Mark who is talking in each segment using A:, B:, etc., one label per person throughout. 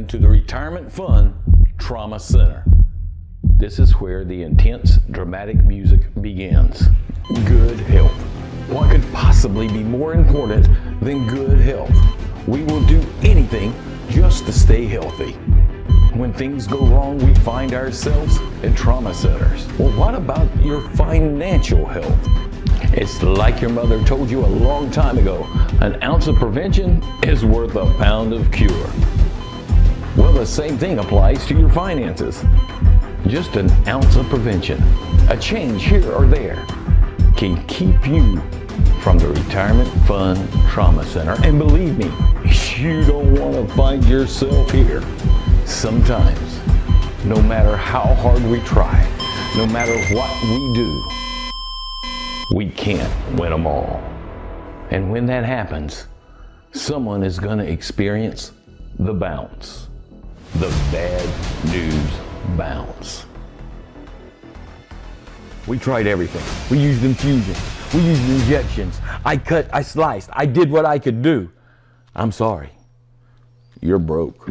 A: to the Retirement Fund Trauma Center. This is where the intense, dramatic music begins. Good health. What could possibly be more important than good health? We will do anything just to stay healthy. When things go wrong, we find ourselves at trauma centers. Well, what about your financial health? It's like your mother told you a long time ago, an ounce of prevention is worth a pound of cure. Well, the same thing applies to your finances. Just an ounce of prevention, a change here or there, can keep you from the Retirement Fund Trauma Center. And believe me, you don't want to find yourself here. Sometimes, no matter how hard we try, no matter what we do, we can't win them all. And when that happens, someone is going to experience the bounce, the bad news bounce. We tried everything. We used infusions. We used injections. I cut, I sliced. I did what I could do. I'm sorry. You're broke.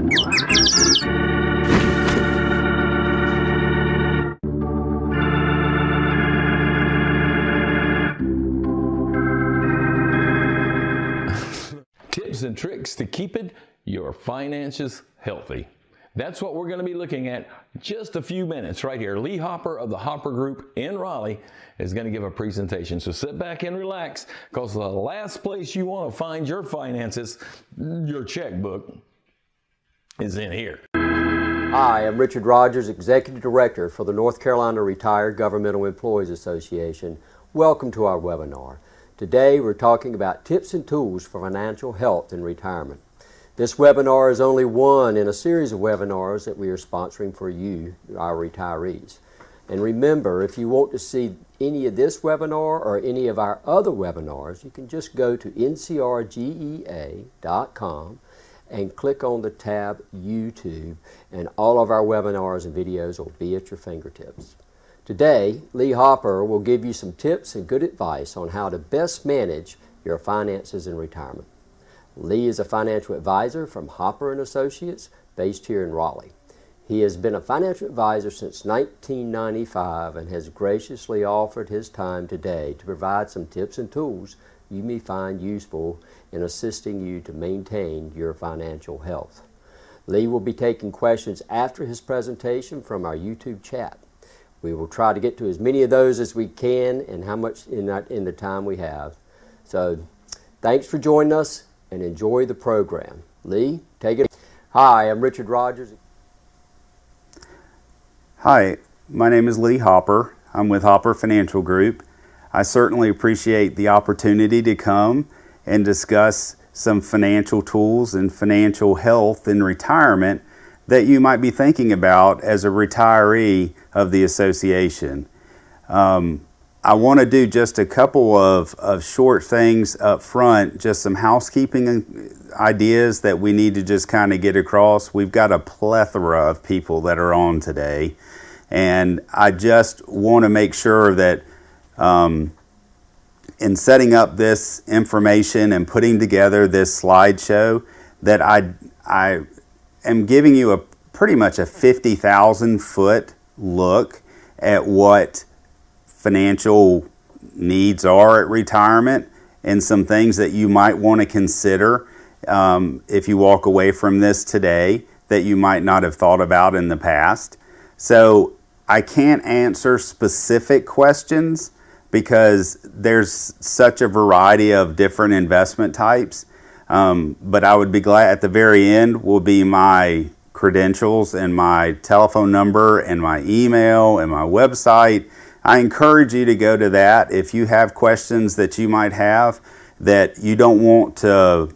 A: Tips and tricks to keeping your finances healthy. That's what we're going to be looking at just a few minutes right here. Lee Hopper of the Hopper Group in Raleigh is going to give a presentation. So sit back and relax, because the last place you want to find your finances, your checkbook, is in here.
B: Hi, I'm Richard Rogers, Executive Director for the North Carolina Retired Governmental Employees Association. Welcome to our webinar. Today we're talking about tips and tools for financial health in retirement. This webinar is only one in a series of webinars that we are sponsoring for you, our retirees. And remember, if you want to see any of this webinar or any of our other webinars, you can just go to ncrgea.com and click on the tab YouTube, and all of our webinars and videos will be at your fingertips. Today, Lee Hopper will give you some tips and good advice on how to best manage your finances in retirement. Lee is a financial advisor from Hopper & Associates, based here in Raleigh. He has been a financial advisor since 1995 and has graciously offered his time today to provide some tips and tools you may find useful in assisting you to maintain your financial health. Lee will be taking questions after his presentation from our YouTube chat. We will try to get to as many of those as we can and how much in the time we have. So thanks for joining us and enjoy the program. Lee, take it. Hi, I'm Richard Rogers.
C: Hi, my name is Lee Hopper. I'm with Hopper Financial Group. I certainly appreciate the opportunity to come and discuss some financial tools and financial health in retirement that you might be thinking about as a retiree of the association. I want to do just a couple of short things up front, just some housekeeping ideas that we need to just kind of get across. We've got a plethora of people that are on today, and I just want to make sure that in setting up this information and putting together this slideshow, that I am giving you a pretty much a 50,000 foot look at what financial needs are at retirement and some things that you might want to consider if you walk away from this today that you might not have thought about in the past. So I can't answer specific questions because there's such a variety of different investment types, but I would be glad at the very end will be my credentials and my telephone number and my email and my website. I encourage you to go to that. If you have questions that you might have that you don't want to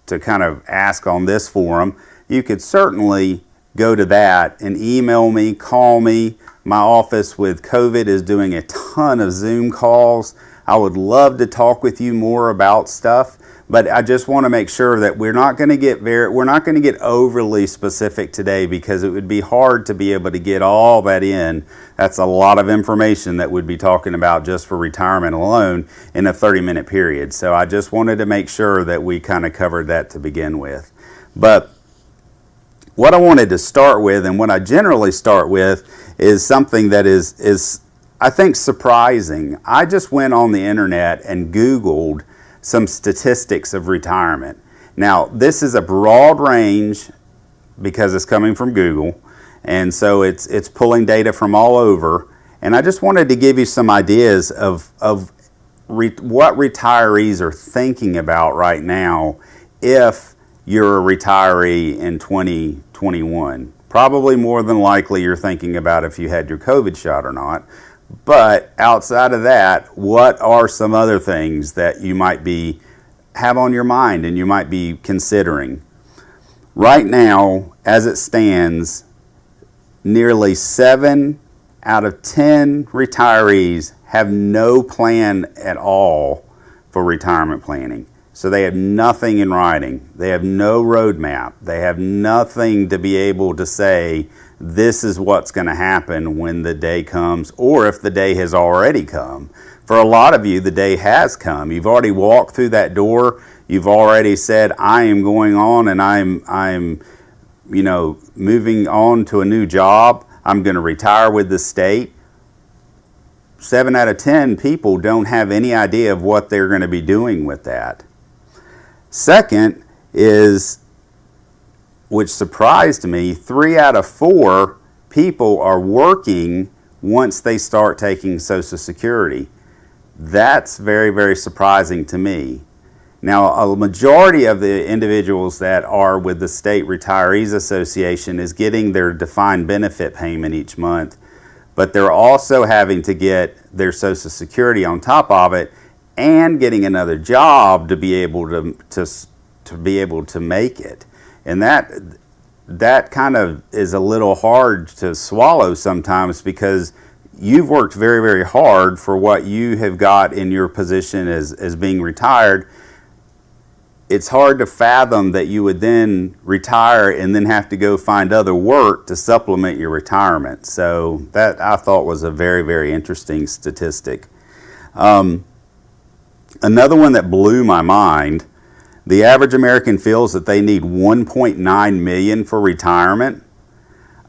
C: kind of ask on this forum, you could certainly go to that and email me, call me. My office with COVID is doing a ton of Zoom calls. I would love to talk with you more about stuff, but I just want to make sure that we're not going to get overly specific today, because it would be hard to be able to get all that in. That's a lot of information that we'd be talking about just for retirement alone in a 30-minute period. So I just wanted to make sure that we kind of covered that to begin with. But what I wanted to start with, and what I generally start with, is something that is I think surprising. I just went on the internet and Googled some statistics of retirement. Now, this is a broad range because it's coming from Google, and so it's pulling data from all over. And I just wanted to give you some ideas of what retirees are thinking about right now if you're a retiree in 2021. Probably more than likely you're thinking about if you had your COVID shot or not. But outside of that, what are some other things that you might have on your mind and you might be considering? Right now, as it stands, nearly 7 out of 10 retirees have no plan at all for retirement planning. So they have nothing in writing. They have no roadmap. They have nothing to be able to say, this is what's going to happen when the day comes, or if the day has already come. For a lot of you, the day has come. You've already walked through that door. You've already said, I am going on and I'm moving on to a new job. I'm going to retire with the state. 7 out of 10 people don't have any idea of what they're going to be doing with that. Second is, which surprised me, 3 out of 4 people are working once they start taking Social Security. That's very, very surprising to me. Now, a majority of the individuals that are with the State Retirees Association is getting their defined benefit payment each month, but they're also having to get their Social Security on top of it and getting another job to be able to make it. And that kind of is a little hard to swallow sometimes, because you've worked very, very hard for what you have got in your position as being retired. It's hard to fathom that you would then retire and then have to go find other work to supplement your retirement. So that, I thought, was a very, very interesting statistic. Another one that blew my mind: the average American feels that they need $1.9 million for retirement.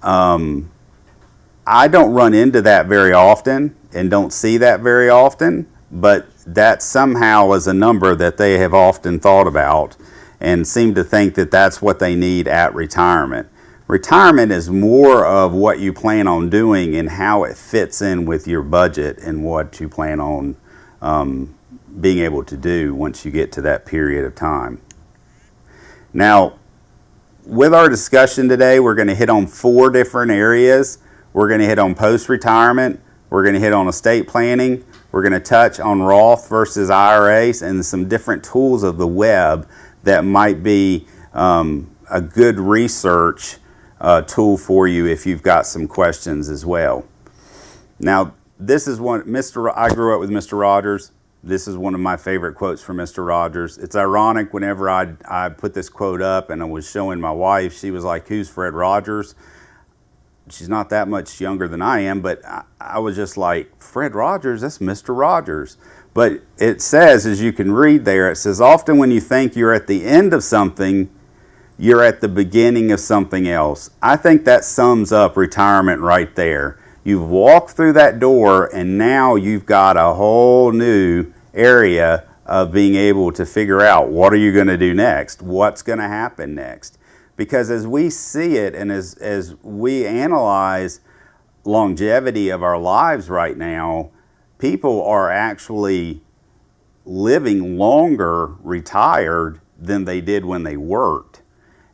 C: I don't run into that very often and don't see that very often, but that somehow is a number that they have often thought about and seem to think that that's what they need at retirement. Retirement is more of what you plan on doing and how it fits in with your budget and what you plan on being able to do once you get to that period of time. Now, with our discussion today, we're going to hit on 4 different areas. We're going to hit on post-retirement, we're going to hit on estate planning, we're going to touch on Roth versus IRAs, and some different tools of the web that might be a good research tool for you if you've got some questions as well. Now, this is one, I grew up with Mr. Rogers. This is one of my favorite quotes from Mr. Rogers. It's ironic, whenever I put this quote up and I was showing my wife, she was like, "Who's Fred Rogers?" She's not that much younger than I am, but I was just like, Fred Rogers, that's Mr. Rogers. But it says, as you can read there, it says, often when you think you're at the end of something, you're at the beginning of something else. I think that sums up retirement right there. You've walked through that door and now you've got a whole new area of being able to figure out, what are you going to do next? What's going to happen next? Because as we see it and as we analyze longevity of our lives right now, people are actually living longer retired than they did when they worked.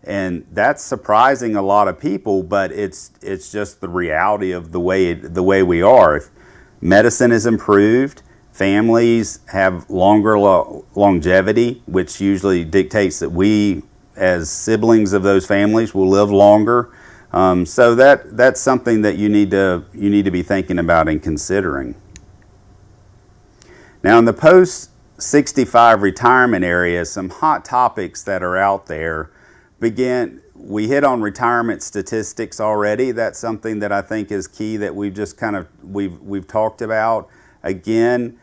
C: And that's surprising a lot of people, but it's just the reality of the way we are. If medicine is improved, families have longer longevity, which usually dictates that we, as siblings of those families, will live longer. So that's something that you need to be thinking about and considering. Now, in the post-65 retirement area, some hot topics that are out there we hit on retirement statistics already. That's something that I think is key that we've just we've talked about. Again,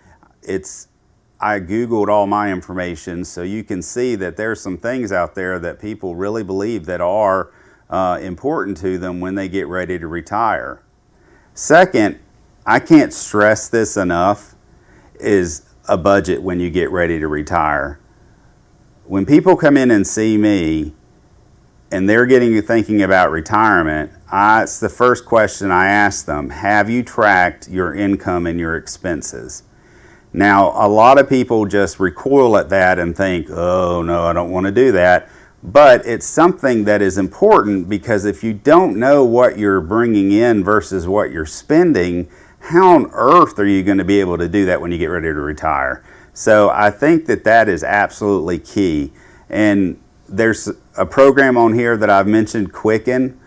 C: I Googled all my information, so you can see that there's some things out there that people really believe that are important to them when they get ready to retire. Second, I can't stress this enough, is a budget when you get ready to retire. When people come in and see me and they're thinking about retirement, it's the first question I ask them: have you tracked your income and your expenses? Now, a lot of people just recoil at that and think, oh no, I don't want to do that. But it's something that is important, because if you don't know what you're bringing in versus what you're spending, how on earth are you going to be able to do that when you get ready to retire? So I think that that is absolutely key. And there's a program on here that I've mentioned, Quicken.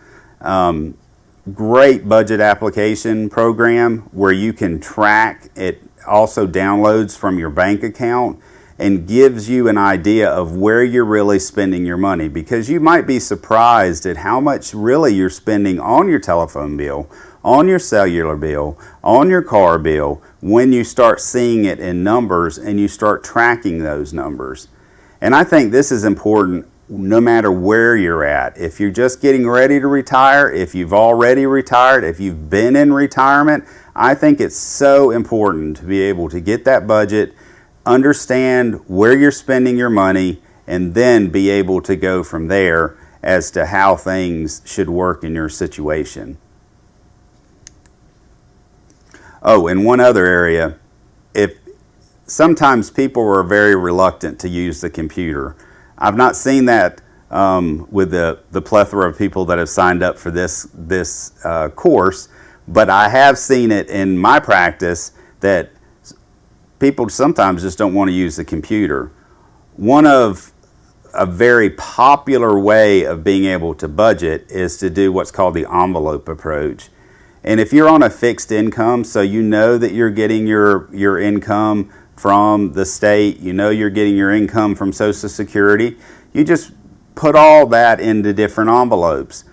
C: Great budget application program where you can track it. Also downloads from your bank account and gives you an idea of where you're really spending your money, because you might be surprised at how much really you're spending on your telephone bill, on your cellular bill, on your car bill, when you start seeing it in numbers and you start tracking those numbers. And I think this is important no matter where you're at. If you're just getting ready to retire, if you've already retired, if you've been in retirement, I think it's so important to be able to get that budget, understand where you're spending your money, and then be able to go from there as to how things should work in your situation. Oh, and one other area, if sometimes people are very reluctant to use the computer. I've not seen that with the plethora of people that have signed up for this course, but I have seen it in my practice that people sometimes just don't want to use the computer. One of a very popular way of being able to budget is to do what's called the envelope approach. And if you're on a fixed income, so you know that you're getting your income from the state, you know you're getting your income from Social Security, you just put all that into different envelopes.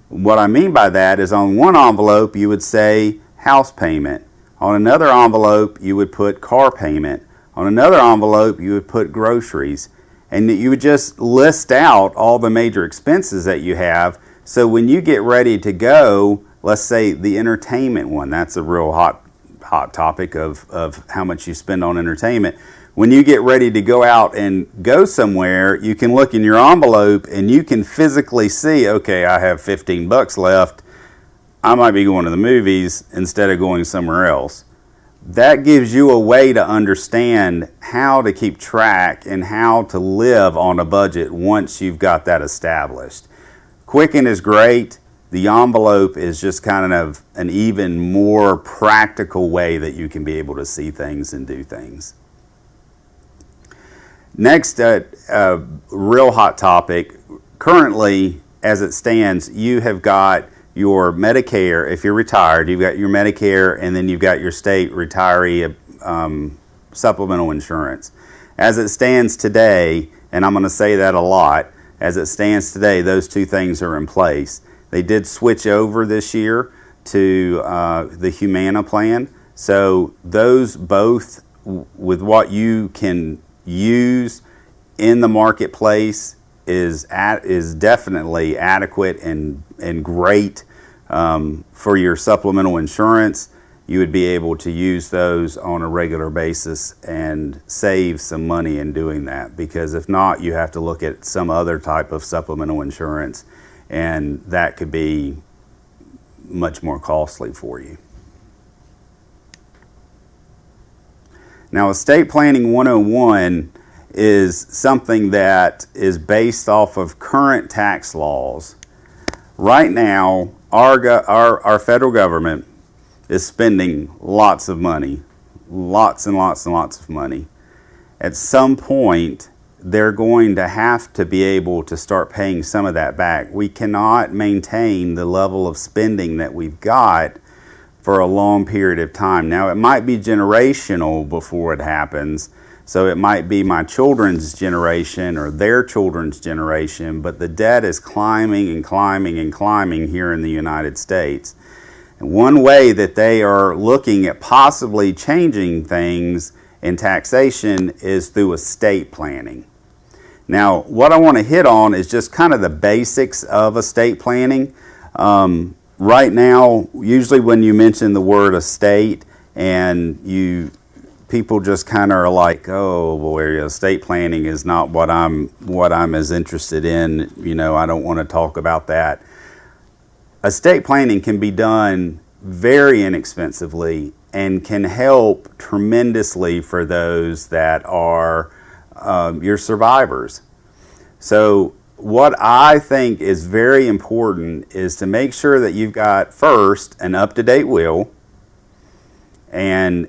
C: What I mean by that is, on one envelope you would say house payment. On another envelope you would put car payment. On another envelope you would put groceries. And you would just list out all the major expenses that you have. So when you get ready to go, let's say the entertainment one, that's a real hot topic of how much you spend on entertainment. When you get ready to go out and go somewhere, you can look in your envelope and you can physically see, okay, I have $15 left. I might be going to the movies instead of going somewhere else. That gives you a way to understand how to keep track and how to live on a budget once you've got that established. Quicken is great. The envelope is just kind of an even more practical way that you can be able to see things and do things. Next, real hot topic. Currently, as it stands, you have got your Medicare. If you're retired, you've got your Medicare, and then you've got your state retiree supplemental insurance. As it stands today, and I'm going to say that a lot, as it stands today, those two things are in place. They did switch over this year to the Humana plan. So those both, with what you can use in the marketplace, is definitely adequate and great for your supplemental insurance. You would be able to use those on a regular basis and save some money in doing that, because if not, you have to look at some other type of supplemental insurance, and that could be much more costly for you. Now, Estate Planning 101 is something that is based off of current tax laws. Right now, our federal government is spending lots of money, lots and lots and lots of money. At some point, they're going to have to be able to start paying some of that back. We cannot maintain the level of spending that we've got for a long period of time. Now, it might be generational before it happens, so it might be my children's generation or their children's generation, but the debt is climbing and climbing and climbing here in the United States. And one way that they are looking at possibly changing things in taxation is through estate planning. Now, what I want to hit on is just kind of the basics of estate planning. Right now, usually when you mention the word estate, and people just kind of are like, oh boy, estate planning is not what I'm as interested in. I don't want to talk about that. Estate planning can be done very inexpensively and can help tremendously for those that are your survivors. So what I think is very important is to make sure that you've got, first, an up-to-date will, and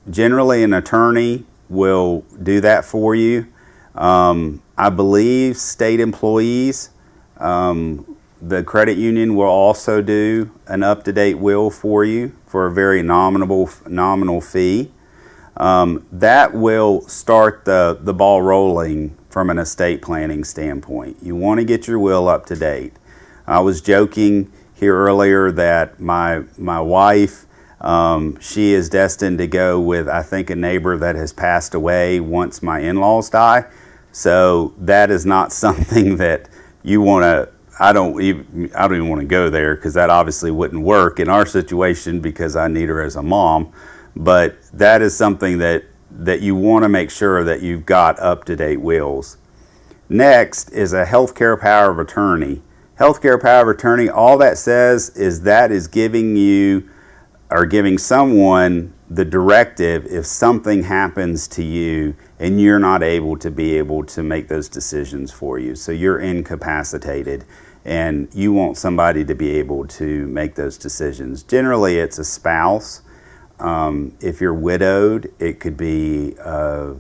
C: generally an attorney will do that for you. I believe state employees, the credit union will also do an up-to-date will for you for a very nominal fee. That will start the ball rolling from an estate planning standpoint. You want to get your will up to date. I was joking here earlier that my wife, she is destined to go with, I think, a neighbor that has passed away once my in-laws die. So that is not something that you want to, I don't even want to go there, because that obviously wouldn't work in our situation because I need her as a mom. But that is something that you want to make sure that you've got up-to-date wills. Next is a healthcare power of attorney. Healthcare power of attorney, all that says is that is giving you or giving someone the directive if something happens to you and you're not able to make those decisions for you. So you're incapacitated and you want somebody to be able to make those decisions. Generally, it's a spouse. If you're widowed, it could be a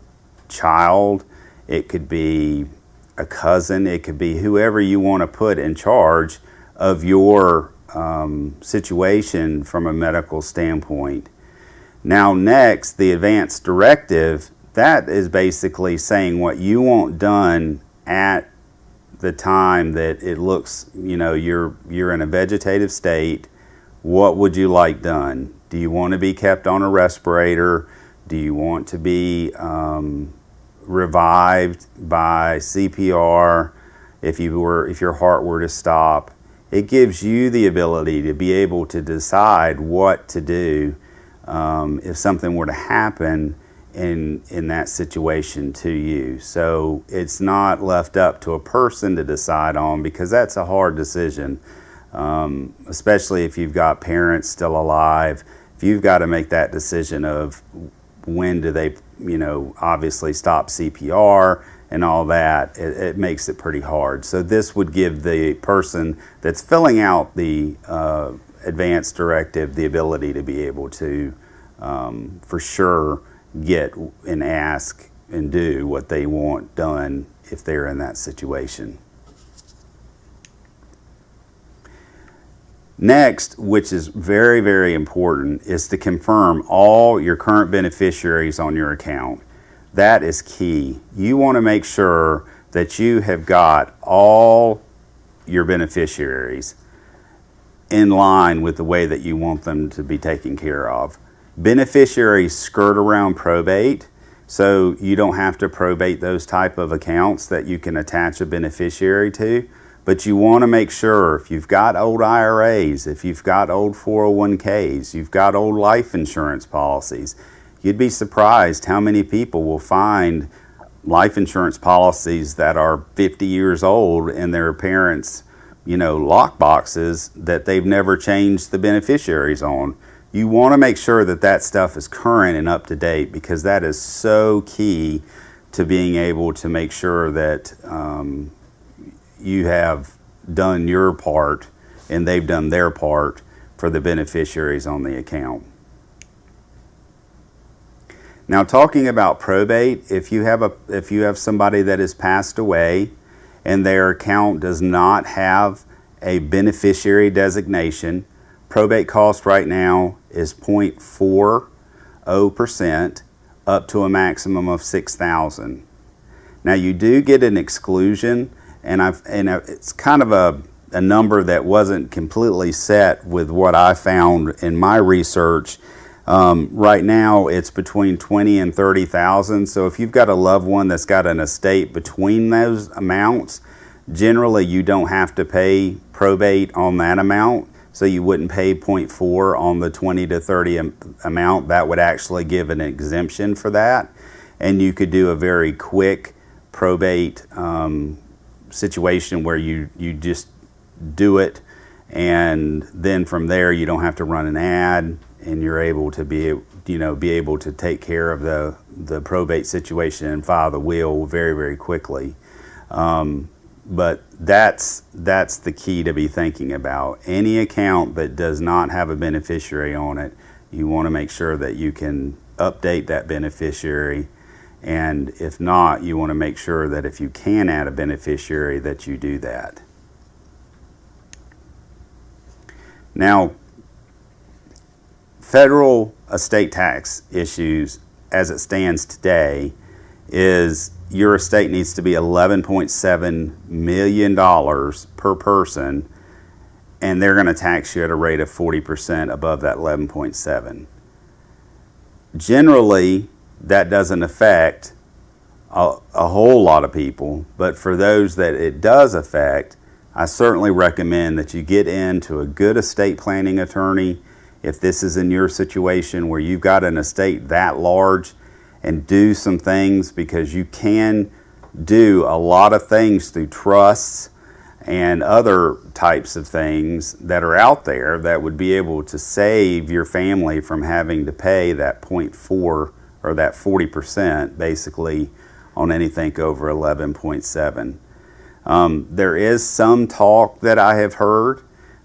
C: child, it could be a cousin, it could be whoever you want to put in charge of your situation from a medical standpoint. Now next, the advance directive, that is basically saying what you want done at the time that it looks, you're in a vegetative state. What would you like done? Do you want to be kept on a respirator? Do you want to be revived by CPR if your heart were to stop? It gives you the ability to be able to decide what to do if something were to happen in that situation to you. So it's not left up to a person to decide on, because that's a hard decision, especially if you've got parents still alive. If you've got to make that decision of when do they, obviously stop CPR and all that, it makes it pretty hard. So this would give the person that's filling out the advance directive the ability to be able to, for sure, get and ask and do what they want done if they're in that situation. Next, which is very, very important, is to confirm all your current beneficiaries on your account. That is key. You want to make sure that you have got all your beneficiaries in line with the way that you want them to be taken care of. Beneficiaries skirt around probate, so you don't have to probate those type of accounts that you can attach a beneficiary to. But you want to make sure, if you've got old IRAs, if you've got old 401ks, you've got old life insurance policies, you'd be surprised how many people will find life insurance policies that are 50 years old in their parents' lock boxes that they've never changed the beneficiaries on. You want to make sure that that stuff is current and up to date, because that is so key to being able to make sure that you have done your part and they've done their part for the beneficiaries on the account. Now, talking about probate, if you have somebody that has passed away and their account does not have a beneficiary designation, probate cost right now is 0.40% up to a maximum of $6,000. Now, you do get an exclusion, and it's kind of a number that wasn't completely set with what I found in my research. Right now, it's between 20 and 30,000. So if you've got a loved one that's got an estate between those amounts, generally you don't have to pay probate on that amount. So you wouldn't pay 0.4 on the 20 to 30 amount. That would actually give an exemption for that. And you could do a very quick probate situation where you just do it, and then from there you don't have to run an ad, and you're able to be able to take care of the probate situation and file the will very, very quickly. But that's the key to be thinking about. Any account that does not have a beneficiary on it, you want to make sure that you can update that beneficiary. And if not, you want to make sure that if you can add a beneficiary, that you do that. Now, federal estate tax issues as it stands today is your estate needs to be $11.7 million per person, and they're going to tax you at a rate of 40% above that 11.7. Generally, that doesn't affect a whole lot of people, but for those that it does affect, I certainly recommend that you get into a good estate planning attorney if this is in your situation where you've got an estate that large, and do some things, because you can do a lot of things through trusts and other types of things that are out there that would be able to save your family from having to pay that 0.4 or that 40% basically on anything over 11.7. There is some talk that I have heard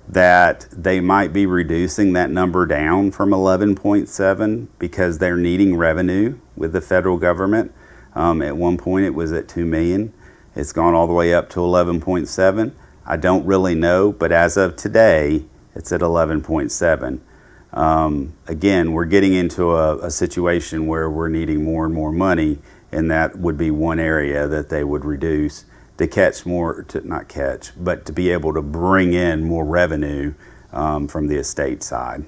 C: that they might be reducing that number down from 11.7 because they're needing revenue with the federal government. At one point it was at 2 million. It's gone all the way up to 11.7. I don't really know, but as of today, it's at 11.7. Again, we're getting into a situation where we're needing more and more money, and that would be one area that they would reduce to catch more, to not catch, but to be able to bring in more revenue from the estate side.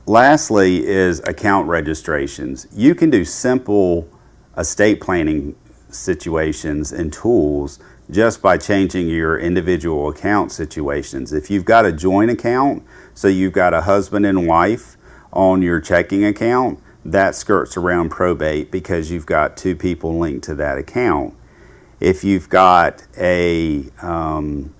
C: Lastly is account registrations. You can do simple estate planning situations and tools just by changing your individual account situations. If you've got a joint account, so you've got a husband and wife on your checking account, that skirts around probate because you've got two people linked to that account. If you've got an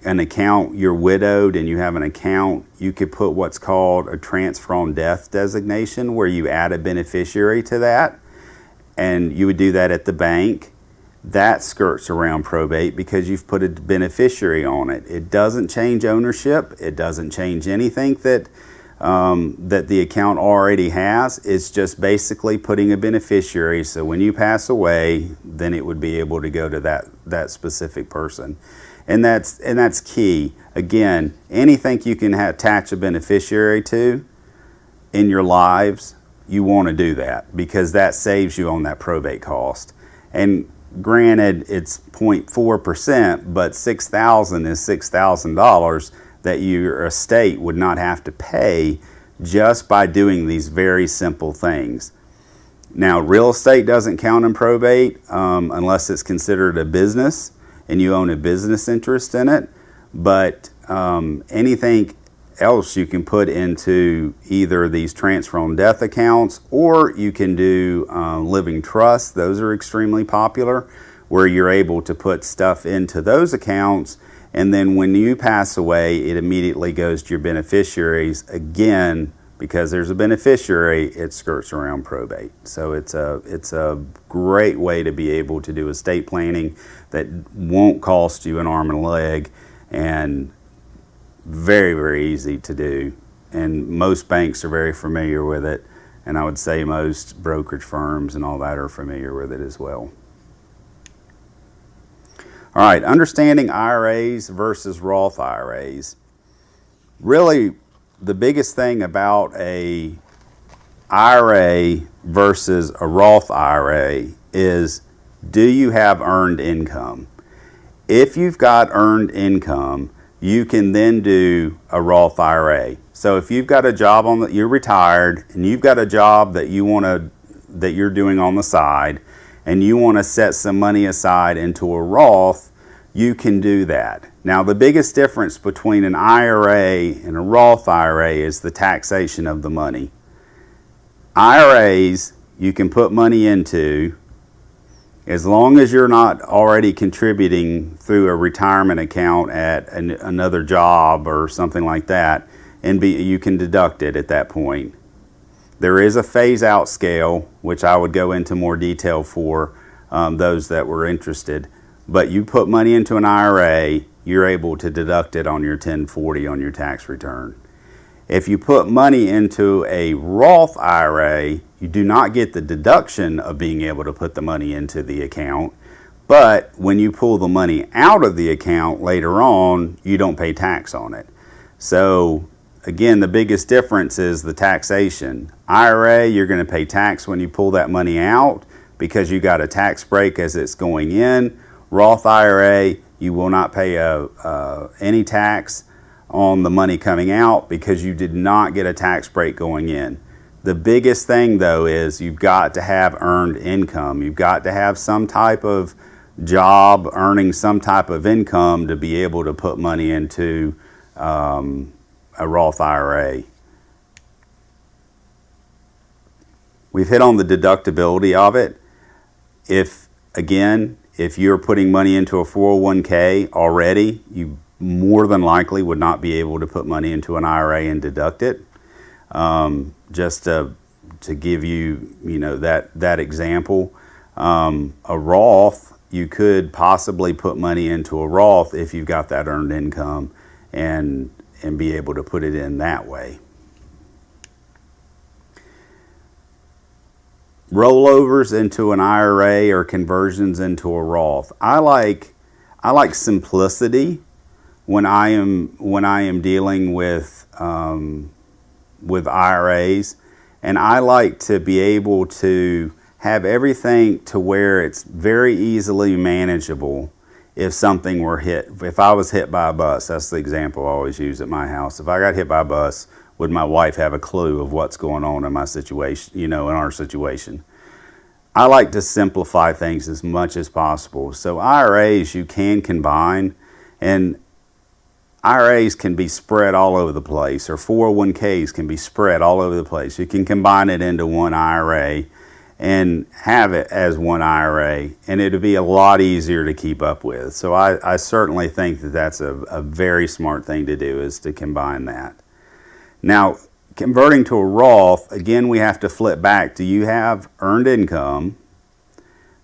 C: account, you're widowed and you have an account, you could put what's called a transfer on death designation, where you add a beneficiary to that, and you would do that at the bank. That skirts around probate because you've put a beneficiary on it. It doesn't change ownership. It doesn't change anything that the account already has. It's just basically putting a beneficiary, so when you pass away, then it would be able to go to that specific person. And that's key. Again, anything you can attach a beneficiary to in your lives, you want to do that, because that saves you on that probate cost. And granted, it's 0.4%, but $6,000 is $6,000 that your estate would not have to pay just by doing these very simple things. Now, real estate doesn't count in probate unless it's considered a business and you own a business interest in it, but anything else you can put into either these transfer on death accounts, or you can do living trusts. Those are extremely popular, where you're able to put stuff into those accounts, and then when you pass away, it immediately goes to your beneficiaries. Again, because there's a beneficiary, it skirts around probate. So it's a great way to be able to do estate planning that won't cost you an arm and a leg, and very, very easy to do. And most banks are very familiar with it, and I would say most brokerage firms and all that are familiar with it as well. All right, understanding IRAs versus Roth IRAs. Really, the biggest thing about a IRA versus a Roth IRA is, do you have earned income? If you've got earned income, you can then do a Roth IRA. So if you've got a job you're retired and you've got a job that you're doing on the side and you want to set some money aside into a Roth, you can do that. Now the biggest difference between an IRA and a Roth IRA is the taxation of the money. IRAs you can put money into as long as you're not already contributing through a retirement account at another job or something like that, and you can deduct it at that point. There is a phase-out scale, which I would go into more detail for those that were interested. But you put money into an IRA, you're able to deduct it on your 1040 on your tax return. If you put money into a Roth IRA, you do not get the deduction of being able to put the money into the account, but when you pull the money out of the account later on, you don't pay tax on it. So again, the biggest difference is the taxation. IRA, you're going to pay tax when you pull that money out because you got a tax break as it's going in. Roth IRA, you will not pay any tax on the money coming out because you did not get a tax break going in. The biggest thing though is you've got to have earned income. You've got to have some type of job earning some type of income to be able to put money into a Roth IRA. We've hit on the deductibility of it. If you're putting money into a 401k already, you more than likely would not be able to put money into an IRA and deduct it. Just to give you, that example, a Roth, you could possibly put money into a Roth if you've got that earned income and be able to put it in that way. Rollovers into an IRA or conversions into a Roth. I like simplicity when I am dealing with IRAs, and I like to be able to have everything to where it's very easily manageable if something were hit. If I was hit by a bus, that's the example I always use at my house. If I got hit by a bus, would my wife have a clue of what's going on in my situation, in our situation? I like to simplify things as much as possible. So IRAs you can combine, and IRAs can be spread all over the place, or 401ks can be spread all over the place. You can combine it into one IRA and have it as one IRA, and it'll be a lot easier to keep up with. So I certainly think that that's a very smart thing to do, is to combine that. Now, converting to a Roth, again, we have to flip back. Do you have earned income?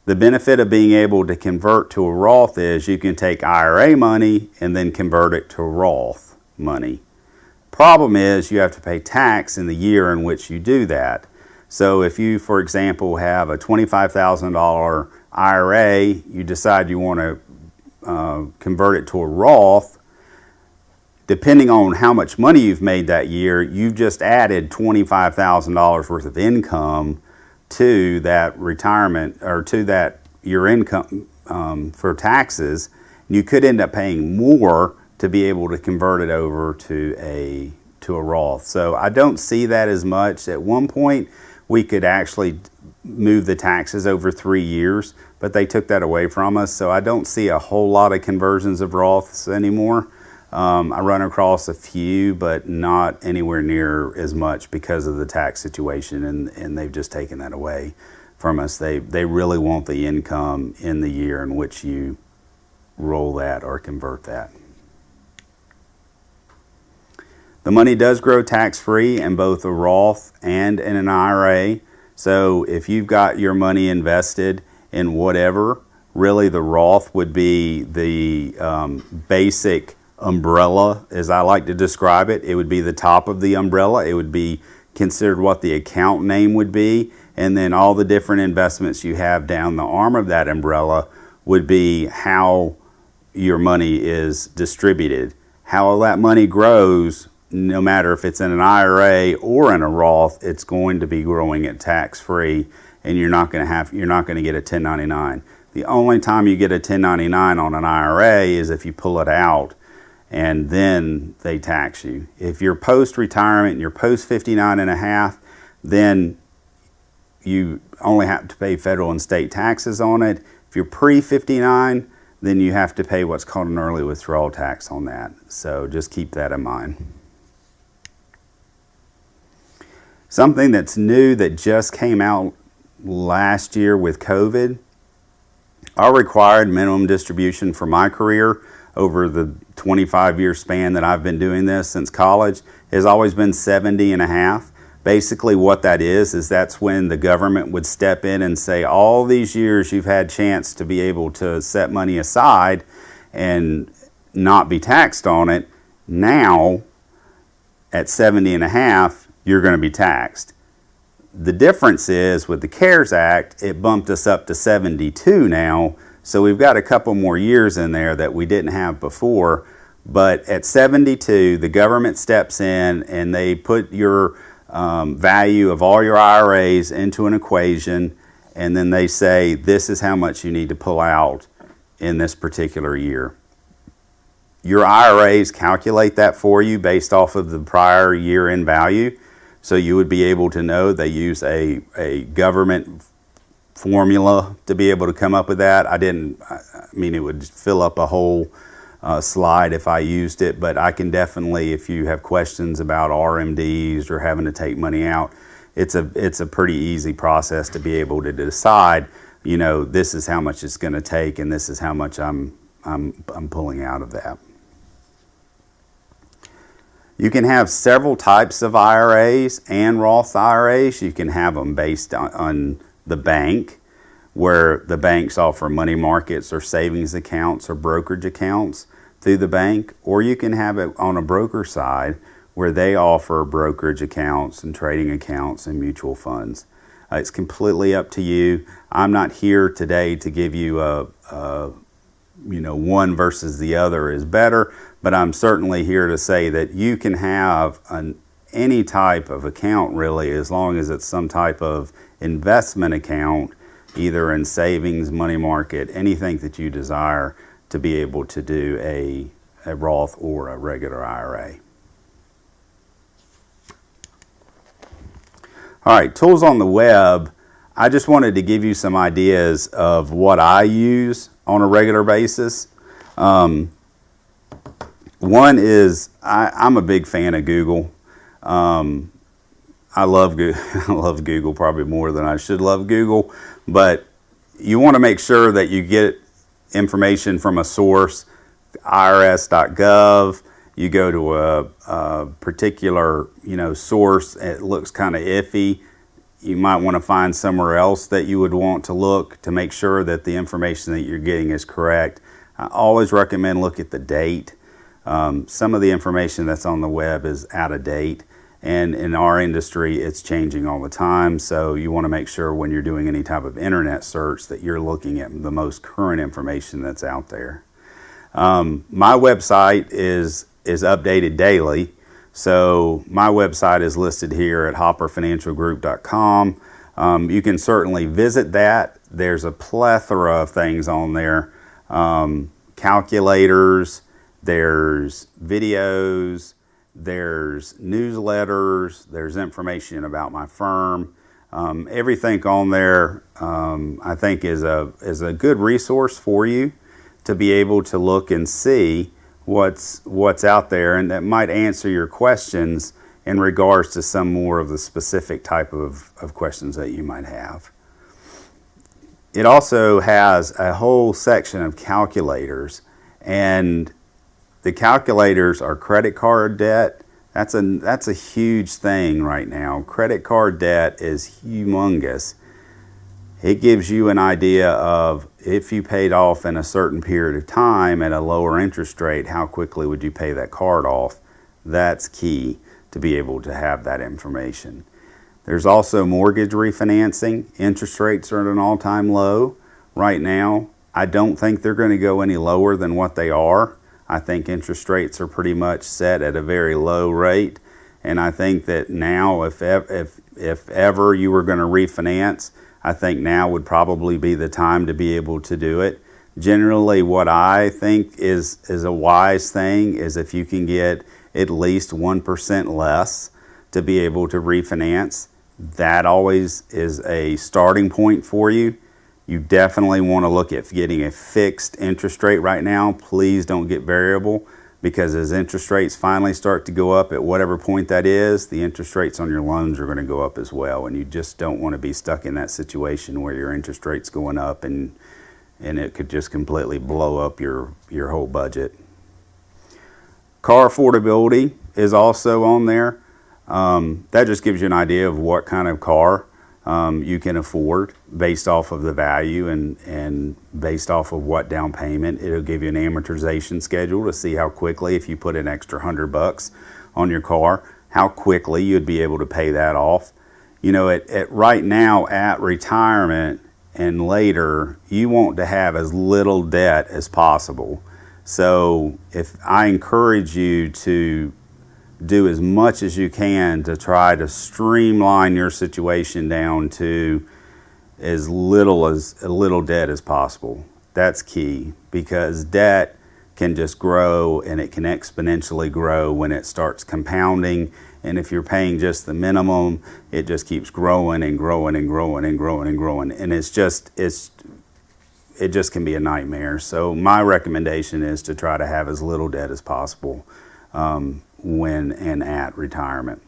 C: The benefit of being able to convert to a Roth is you can take IRA money and then convert it to Roth money. Problem is you have to pay tax in the year in which you do that. So if you, for example, have a $25,000 IRA, you decide you want to convert it to a Roth, depending on how much money you've made that year, you've just added $25,000 worth of income to that retirement, or to that your income for taxes. You could end up paying more to be able to convert it over to a Roth. So I don't see that as much. At one point, we could actually move the taxes over 3 years, but they took that away from us. So I don't see a whole lot of conversions of Roths anymore. I run across a few, but not anywhere near as much because of the tax situation, and they've just taken that away from us. They really want the income in the year in which you roll that or convert that. The money does grow tax-free in both a Roth and in an IRA. So if you've got your money invested in whatever, really the Roth would be the basic umbrella, as I like to describe it. It would be the top of the umbrella. It would be considered what the account name would be, and then all the different investments you have down the arm of that umbrella would be how your money is distributed. How that money grows, no matter if it's in an IRA or in a Roth, it's going to be growing at tax-free, and you're not going to get a 1099. The only time you get a 1099 on an IRA is if you pull it out and then they tax you. If you're post-retirement and you're post-59 and a half, then you only have to pay federal and state taxes on it. If you're pre-59, then you have to pay what's called an early withdrawal tax on that. So just keep that in mind. Something that's new that just came out last year with COVID, our required minimum distribution for my career over the 25-year span that I've been doing this since college has always been 70 and a half. Basically what that is that's when the government would step in and say, all these years you've had chance to be able to set money aside and not be taxed on it. Now, at 70 and a half, you're going to be taxed. The difference is with the CARES Act, it bumped us up to 72 now. So we've got a couple more years in there that we didn't have before. But at 72, the government steps in and they put your value of all your IRAs into an equation, and then they say this is how much you need to pull out in this particular year. Your IRAs calculate that for you based off of the prior year in value, so you would be able to know. They use a government formula to be able to come up with that. I mean, it would fill up a whole slide if I used it, but I can definitely, if you have questions about RMDs or having to take money out, it's a pretty easy process to be able to decide, you know, this is how much it's going to take and this is how much I'm pulling out of that. You can have several types of IRAs and Roth IRAs. You can have them based on the bank, where the banks offer money markets or savings accounts or brokerage accounts through the bank, or you can have it on a broker side where they offer brokerage accounts and trading accounts and mutual funds. It's completely up to you. I'm not here today to give you one versus the other is better, but I'm certainly here to say that you can have any type of account really, as long as it's some type of investment account, either in savings, money market, anything that you desire, to be able to do a Roth or a regular IRA. All right, tools on the web. I just wanted to give you some ideas of what I use on a regular basis. One is I'm a big fan of Google. I love Google probably more than I should love Google, but you want to make sure that you get information from a source. IRS.gov, you go to a particular source, it looks kind of iffy. You might want to find somewhere else that you would want to look to make sure that the information that you're getting is correct. I always recommend look at the date. Some of the information that's on the web is out of date, and in our industry it's changing all the time, so you want to make sure when you're doing any type of internet search that you're looking at the most current information that's out there. My website is updated daily, so my website is listed here at hopperfinancialgroup.com. You can certainly visit that. There's a plethora of things on there, calculators, there's videos, there's newsletters, there's information about my firm. Everything on there I think is a good resource for you to be able to look and see what's out there, and that might answer your questions in regards to some more of the specific type of questions that you might have. It also has a whole section of calculators, and the calculators are credit card debt. That's a huge thing right now. Credit card debt is humongous. It gives you an idea of if you paid off in a certain period of time at a lower interest rate, how quickly would you pay that card off? That's key to be able to have that information. There's also mortgage refinancing. Interest rates are at an all-time low right now. I don't think they're going to go any lower than what they are. I think interest rates are pretty much set at a very low rate, and I think that now if ever you were going to refinance, I think now would probably be the time to be able to do it. Generally, what I think is a wise thing is if you can get at least 1% less to be able to refinance, that always is a starting point for you. You definitely want to look at getting a fixed interest rate right now. Please don't get variable, because as interest rates finally start to go up at whatever point that is, the interest rates on your loans are going to go up as well. And you just don't want to be stuck in that situation where your interest rate's going up and it could just completely blow up your whole budget. Car affordability is also on there. That just gives you an idea of what kind of car you can afford based off of the value and based off of what down payment. It'll give you an amortization schedule to see how quickly, if you put an extra $100 on your car, how quickly you'd be able to pay that off. You know, at right now at retirement and later, you want to have as little debt as possible. So if I encourage you to do as much as you can to try to streamline your situation down to as little debt as possible. That's key, because debt can just grow, and it can exponentially grow when it starts compounding. And if you're paying just the minimum, it just keeps growing and growing and growing and growing and growing. And it just can be a nightmare. So my recommendation is to try to have as little debt as possible when and at retirement.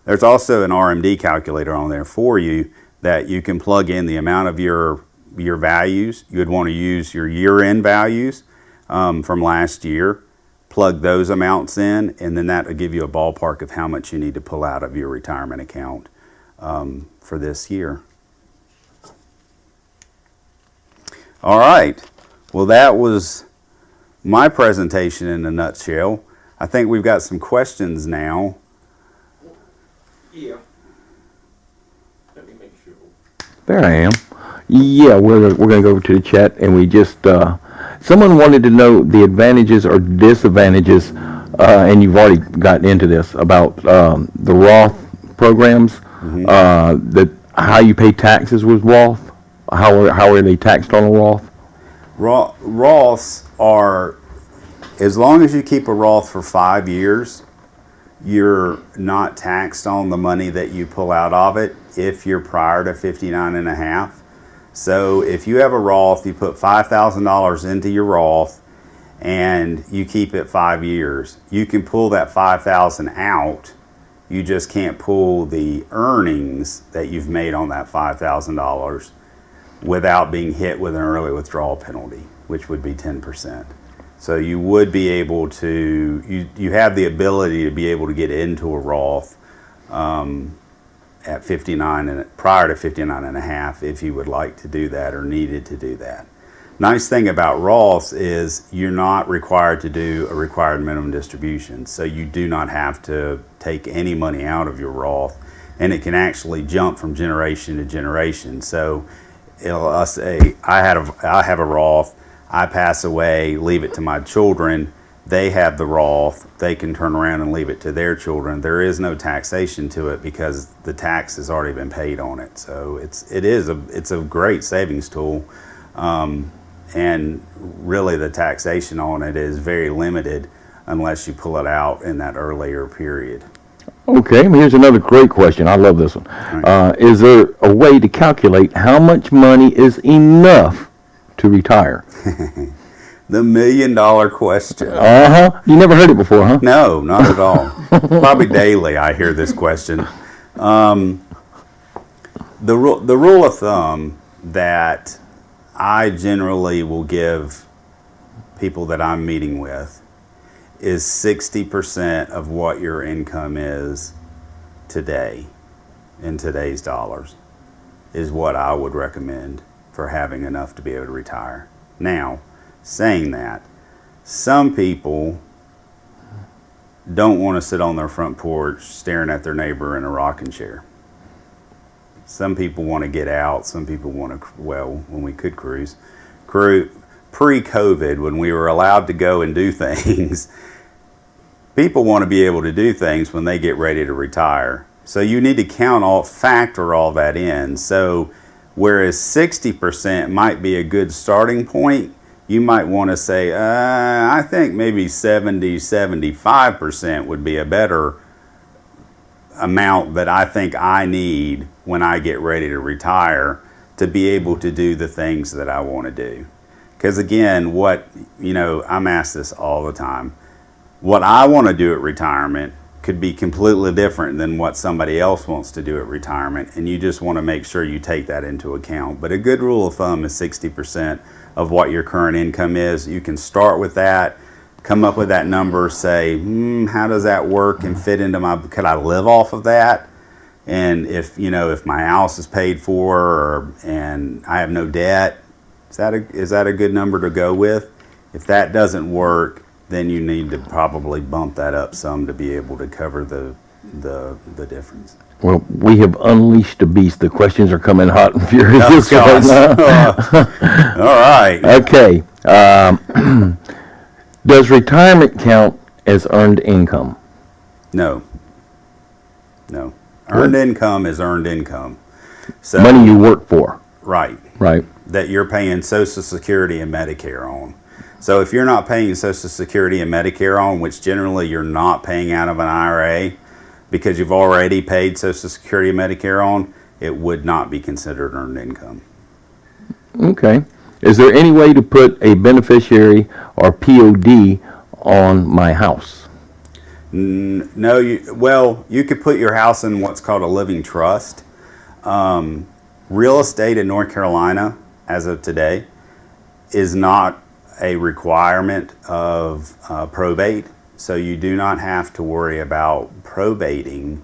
C: There's also an RMD calculator on there for you that you can plug in the amount of your values. You would want to use your year-end values from last year, plug those amounts in, and then that will give you a ballpark of how much you need to pull out of your retirement account for this year. All right, well, that was my presentation in a nutshell. I think we've got some questions now.
D: Yeah. Let me make sure.
A: There I am. Yeah, we're going to go over to the chat, and we just someone wanted to know the advantages or disadvantages, and you've already gotten into this about the Roth programs, how you pay taxes with Roth. How are they taxed on a Roth?
C: Roths are, as long as you keep a Roth for 5 years, you're not taxed on the money that you pull out of it if you're prior to 59 and a half. So if you have a Roth, you put $5,000 into your Roth and you keep it 5 years, you can pull that $5,000 out. You just can't pull the earnings that you've made on that $5,000 without being hit with an early withdrawal penalty, which would be 10%. So you would be able to, you have the ability to be able to get into a Roth at 59 and prior to 59 and a half if you would like to do that or needed to do that. Nice thing about Roths is you're not required to do a required minimum distribution. So you do not have to take any money out of your Roth, and it can actually jump from generation to generation. So it'll say I have a Roth, I pass away, leave it to my children, they have the Roth, they can turn around and leave it to their children. There is no taxation to it because the tax has already been paid on it. So it's a great savings tool, and really the taxation on it is very limited unless you pull it out in that earlier period.
A: Okay, here's another great question. I love this one.
C: Right.
A: Is there a way to calculate how much money is enough to retire?
C: The $1 million question.
A: You never heard it before, huh?
C: No, not at all. Probably daily I hear this question. The rule of thumb that I generally will give people that I'm meeting with is 60% of what your income is today, in today's dollars, is what I would recommend for having enough to be able to retire. Now, saying that, some people don't want to sit on their front porch staring at their neighbor in a rocking chair. Some people want to get out. Some people want to, well, when we could cruise, pre-COVID, when we were allowed to go and do things, people want to be able to do things when they get ready to retire. So you need to factor all that in. So Whereas 60% might be a good starting point. You might want to say, I think maybe 75% would be a better amount that I think I need when I get ready to retire to be able to do the things that I want to do. Because again, I'm asked this all the time. What I want to do at retirement could be completely different than what somebody else wants to do at retirement, and you just want to make sure you take that into account. But a good rule of thumb is 60% of what your current income is. You can start with that, come up with that number, say, how does that work and fit into could I live off of that? And if my house is paid for and I have no debt, is that a good number to go with? If that doesn't work, then you need to probably bump that up some to be able to cover the difference.
A: Well, we have unleashed the beast. The questions are coming hot and furious right now.
C: All right.
A: Okay. Does retirement count as earned income?
C: No. Earned income is earned income. So,
A: money you work for.
C: Right. That you're paying Social Security and Medicare on. So if you're not paying Social Security and Medicare on, which generally you're not paying out of an IRA because you've already paid Social Security and Medicare on, it would not be considered earned income.
A: Okay. Is there any way to put a beneficiary or POD on my house?
C: No. You could put your house in what's called a living trust. Real estate in North Carolina, as of today, is not a requirement of probate, so you do not have to worry about probating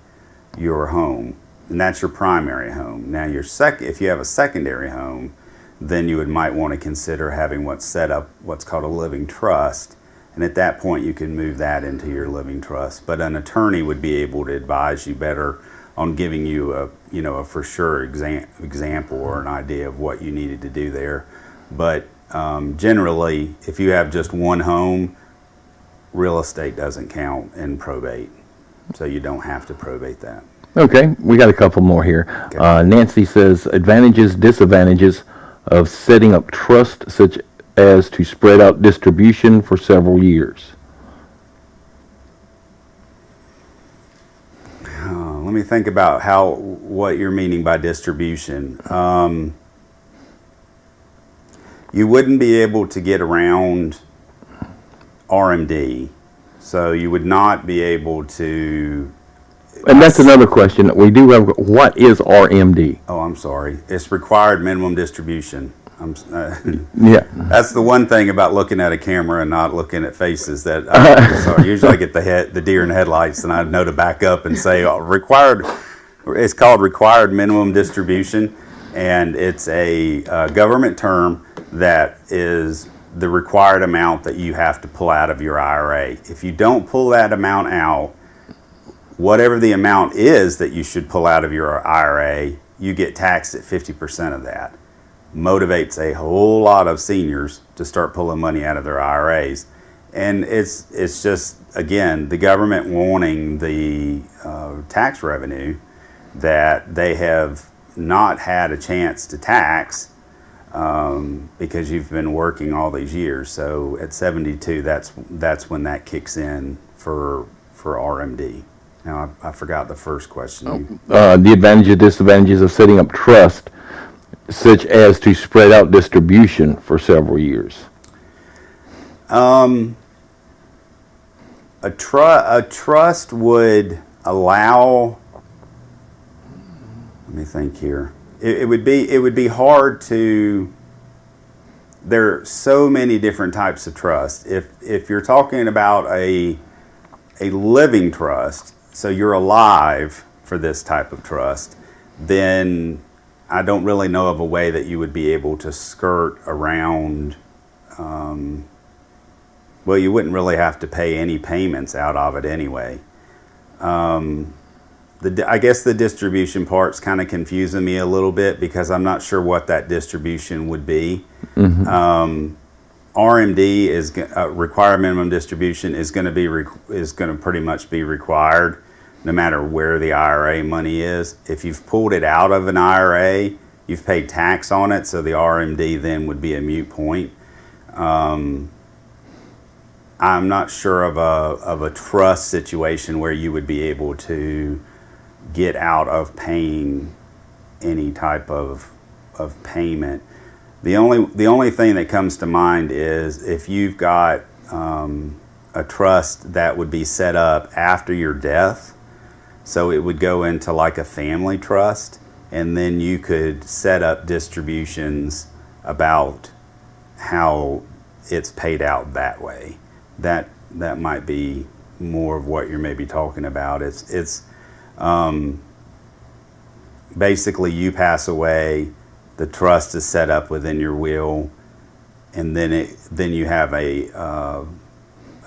C: your home, and that's your primary home. Now, if you have a secondary home, then you might want to consider having what's called a living trust, and at that point you can move that into your living trust. But an attorney would be able to advise you better on giving you a for sure example or an idea of what you needed to do there. But generally, if you have just one home, real estate doesn't count in probate, so you don't have to probate that.
A: Okay, we got a couple more here. Okay. Nancy says, advantages, disadvantages of setting up trust such as to spread out distribution for several years.
C: Let me think about what you're meaning by distribution. You wouldn't be able to get around RMD, so you would not be able to. And
A: that's another question that we do have. What is RMD?
C: Oh, I'm sorry. It's required minimum distribution.
A: Yeah.
C: That's the one thing about looking at a camera and not looking at faces that usually I get the deer in the headlights, and I know to back up and say required. It's called required minimum distribution, and it's a government term that is the required amount that you have to pull out of your IRA. If you don't pull that amount out, whatever the amount is that you should pull out of your IRA, you get taxed at 50% of that. Motivates a whole lot of seniors to start pulling money out of their IRAs. And it's just, again, the government wanting the tax revenue that they have not had a chance to tax because you've been working all these years. So at 72, that's when that kicks in for RMD. Now, I forgot the first question.
A: The advantages, disadvantages of setting up trust such as to spread out distribution for several years.
C: A trust would allow. Let me think here. It would be hard to. There are so many different types of trust. If you're talking about a living trust, so you're alive for this type of trust, then I don't really know of a way that you would be able to skirt around. Well, you wouldn't really have to pay any payments out of it anyway. I guess the distribution part's kind of confusing me a little bit because I'm not sure what that distribution would be. Mm-hmm. RMD is required minimum distribution is going to pretty much be required no matter where the IRA money is. If you've pulled it out of an IRA, you've paid tax on it, so the RMD then would be a moot point. I'm not sure of a trust situation where you would be able to get out of paying any type of payment. The only thing that comes to mind is if you've got a trust that would be set up after your death, so it would go into like a family trust, and then you could set up distributions about how it's paid out that way. That might be more of what you're maybe talking about. It's basically you pass away, the trust is set up within your will, and then you have a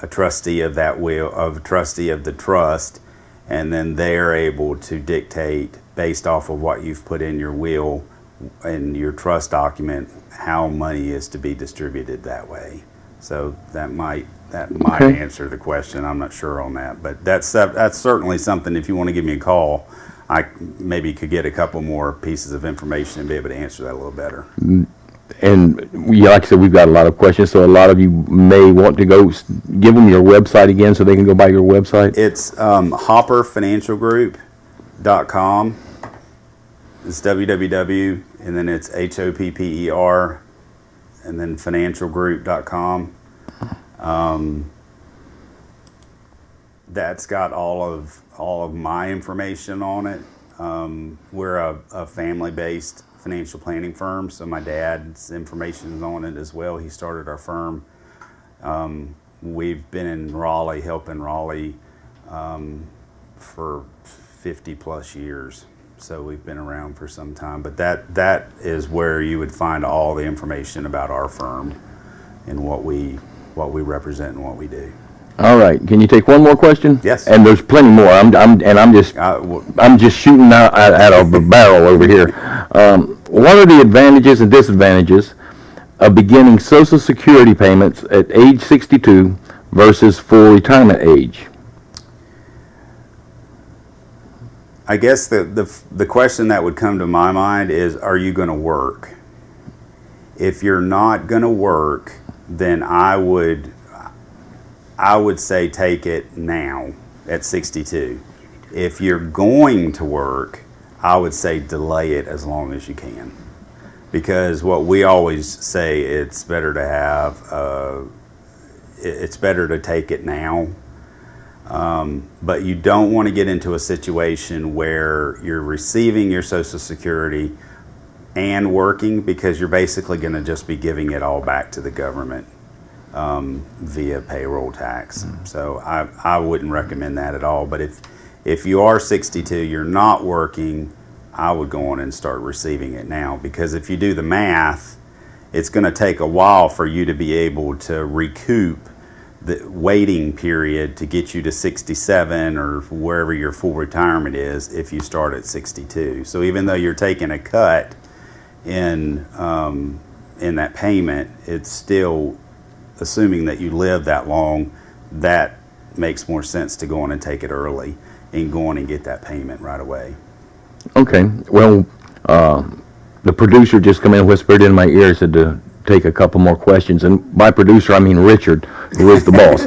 C: trustee of that will, of a trustee of the trust, and then they're able to dictate based off of what you've put in your will and your trust document how money is to be distributed that way. So that might
A: Okay.
C: answer the question. I'm not sure on that, but that's certainly something. If you want to give me a call, I maybe could get a couple more pieces of information and be able to answer that a little better.
A: And like I said, we've got a lot of questions, so a lot of you may want to go give them your website again so they can go by your website.
C: It's hopperfinancialgroup.com. It's www, and then it's HOPPER, and then financialgroup.com. That's got all of my information on it. We're a family-based financial planning firm, so my dad's information is on it as well. He started our firm. We've been in Raleigh, helping Raleigh for 50 plus years. So we've been around for some time, but that is where you would find all the information about our firm and what we represent and what we do.
A: All right. Can you take one more question?
C: Yes.
A: And there's plenty more. I'm just shooting out of a barrel over here. What are the advantages and disadvantages of beginning Social Security payments at age 62 versus full retirement age?
C: I guess the question that would come to my mind is, are you going to work? If you're not going to work, then I would say take it now at 62. If you're going to work, I would say delay it as long as you can. Because what we always say, it's better to take it now. But you don't want to get into a situation where you're receiving your Social Security and working, because you're basically going to just be giving it all back to the government via payroll tax. So I wouldn't recommend that at all. But if you are 62, you're not working, I would go on and start receiving it now, because if you do the math, it's going to take a while for you to be able to recoup the waiting period to get you to 67 or wherever your full retirement is if you start at 62. So even though you're taking a cut in that payment, it's still, assuming that you live that long, that makes more sense to go on and take it early and go on and get that payment right away.
A: Okay. Well, the producer just come in and whispered in my ear, said to take a couple more questions. And by producer, I mean Richard, who is the boss.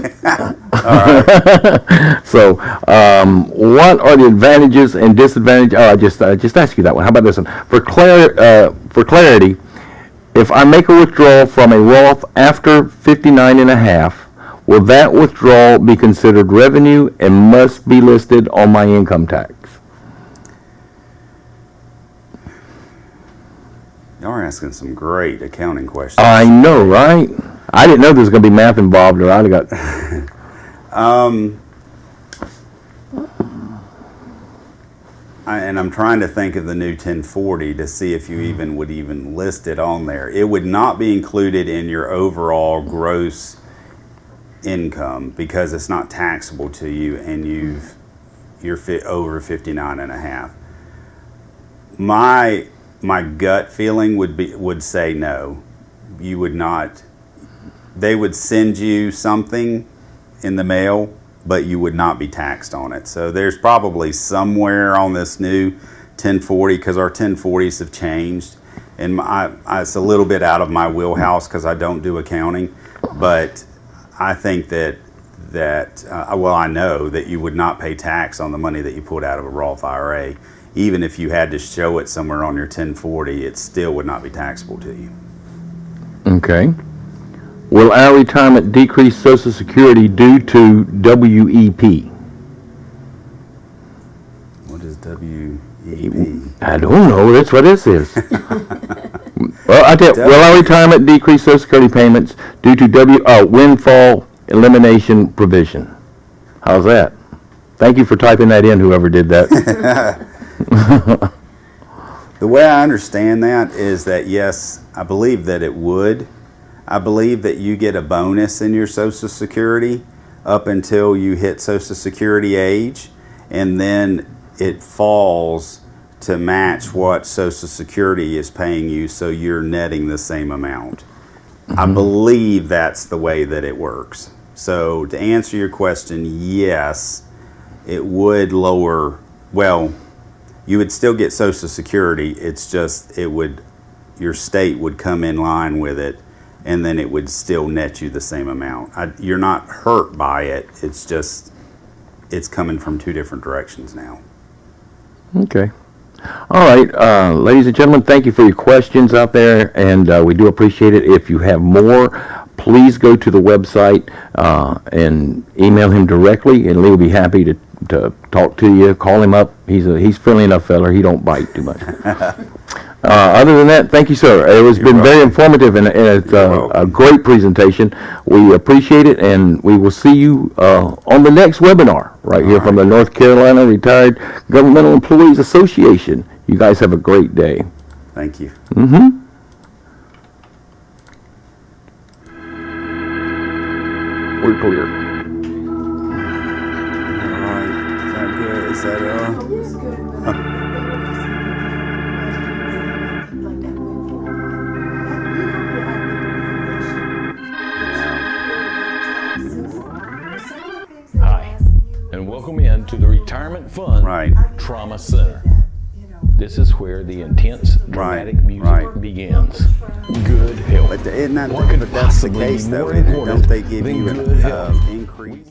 A: So, what are the advantages and disadvantages? Oh, I just asked you that one. How about this one? For clarity, if I make a withdrawal from a Roth after 59 and a half, will that withdrawal be considered revenue and must be listed on my income tax?
C: Y'all are asking some great accounting questions.
A: I know, right? I didn't know there was going to be math involved, or I'd have got...
C: And I'm trying to think of the new 1040 to see if you would list it on there. It would not be included in your overall gross income because it's not taxable to you, and you're over 59 and a half. My gut feeling would say no. You would not. They would send you something in the mail, but you would not be taxed on it. So there's probably somewhere on this new 1040, because our 1040s have changed, and it's a little bit out of my wheelhouse because I don't do accounting, but I think that well, I know that you would not pay tax on the money that you pulled out of a Roth IRA. Even if you had to show it somewhere on your 1040, it still would not be taxable to you.
A: Okay. Will our retirement decrease Social Security due to WEP?
C: What is WEP?
A: I don't know. That's what this is. Well, I tell you, will our retirement decrease Social Security payments due to windfall elimination provision? How's that? Thank you for typing that in, whoever did that.
C: The way I understand that is that, yes, I believe that it would. I believe that you get a bonus in your Social Security up until you hit Social Security age, and then it falls to match what Social Security is paying you, so you're netting the same amount. I believe that's the way that it works. So to answer your question, yes, it would lower, well, you would still get Social Security, it's just your state would come in line with it, and then it would still net you the same amount. You're not hurt by it, it's just, it's coming from two different directions now.
A: Okay. All right, ladies and gentlemen, thank you for your questions out there, and we do appreciate it. If you have more, please go to the website and email him directly, and Lee will be happy to talk to you. Call him up. He's friendly enough feller. He don't bite too much. Other than that, thank you, sir. It has been very informative, and it's a great presentation. We appreciate it, and we will see you on the next webinar right here from the North Carolina Retired Governmental Employees Association. You guys have a great day.
C: Thank you.
A: We're clear.
C: All right, is that good? Is that
A: Hi, and welcome in to the Retirement Fund
C: Right.
A: Trauma Center. This is where the intense, dramatic music begins. Good health.
C: But isn't that,
A: What could
C: but that's the
A: possibly
C: case
A: be
C: though,
A: more
C: isn't it?
A: important
C: Don't they give
A: than
C: you
A: good
C: an
A: health?
C: increase?